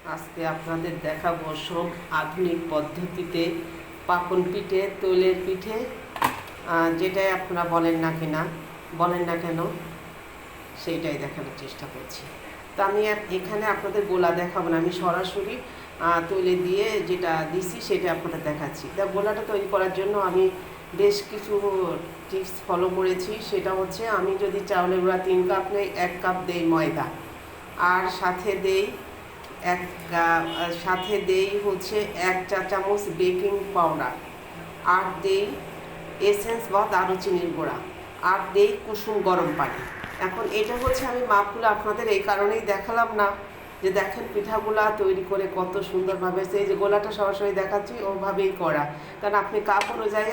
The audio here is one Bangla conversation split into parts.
আজকে আপনাদের দেখাবো সব আধুনিক পদ্ধতিতে পাকন পিঠে, তৈলের পিঠে, যেটাই আপনারা বলেন না কেন সেইটাই দেখানোর চেষ্টা করছি। তো আমি এখানে আপনাদের গোলা দেখাবো না, আমি সরাসরি তৈলে দিয়ে যেটা দিছি সেটা আপনাদের দেখাচ্ছি। তা গোলাটা তৈরি করার জন্য আমি বেশ কিছু টিপস ফলো করেছি। সেটা হচ্ছে, আমি যদি চাউলের গুঁড়া 3 কাপ নেই, 1 কাপ দেই ময়দা, আর সাথে দেই হচ্ছে 1 চা চামচ বেকিং পাউডার, আর দেই এসেন্স বা দারুচিনির গুঁড়া, আর দেই কুসুম গরম পানি। এখন এটা হচ্ছে, আমি মাপগুলো আপনাদের এই কারণেই দেখালাম না যে দেখেন পিঠাগুলা তৈরি করে কত সুন্দরভাবে, সেই যে গোলাটা সরাসরি দেখাচ্ছি ওভাবেই করা। কারণ আপনি কাপ অনুযায়ী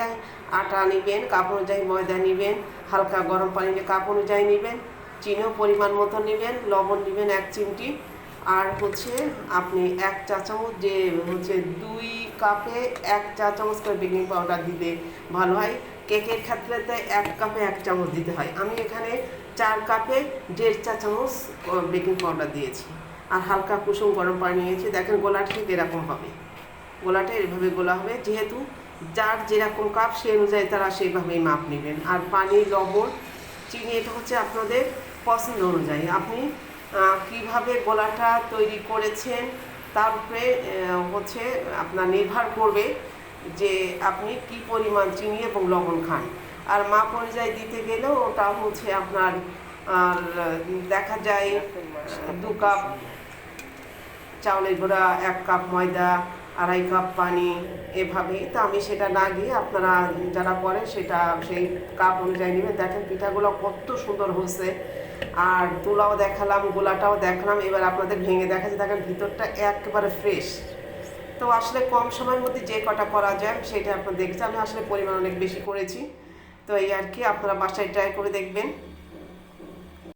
আটা নেবেন, কাপ অনুযায়ী ময়দা নেবেন, হালকা গরম পানি কাপ অনুযায়ী নেবেন, চিনিও পরিমাণ মতো নেবেন, লবণ নেবেন 1 চিমটি, আর হচ্ছে আপনি 1 চা চামচ, যে হচ্ছে 2 কাপে 1 চা চামচ করে বেকিং পাউডার দিলে ভালো হয়। কেকের ক্ষেত্রে 1 কাপে 1 চামচ দিতে হয়। আমি এখানে 4 কাপে 1.5 চা চামচ বেকিং পাউডার দিয়েছি, আর হালকা কুসুম গরম পানি নিয়েছি। দেখেন গোলাটা ঠিক এরকম হবে, গোলাটা এভাবে গোলা হবে। যেহেতু যার যেরকম কাপ সে অনুযায়ী তারা সেইভাবেই মাপ নেবেন। আর পানি, লবণ, চিনি এটা হচ্ছে আপনাদের পছন্দ অনুযায়ী। আপনি কিভাবে গোলাটা তৈরি করেছেন তার উপরে হচ্ছে আপনার নির্ভর করবে যে আপনি কি পরিমাণ চিনি এবং লবণ খান। আর মাপ অনুযায়ী দিতে গেলেও ওটা হচ্ছে আপনার দেখা যায় 2 কাপ চাউলের গুঁড়া, 1 কাপ ময়দা, 2.5 কাপ পানি, এভাবেই। তো আমি সেটা না গিয়ে আপনারা যারা করেন সেটা সেই কাপ অনুযায়ী নেবেন। দেখেন পিঠাগুলো কত সুন্দর হয়েছে, আর তুলাও দেখালাম, গোলাটাও দেখালাম। এবার আপনাদের ভেঙে দেখাচ্ছি, দেখেন ভিতরটা একেবারে ফ্রেশ। তো আসলে কম সময়ের মধ্যে যে কটা করা যায় সেটা আপনারা দেখছি। আমি আসলে পরিমাণ অনেক বেশি করেছি। তো এই আর কি, আপনারা বাসায় ট্রাই করে দেখবেন।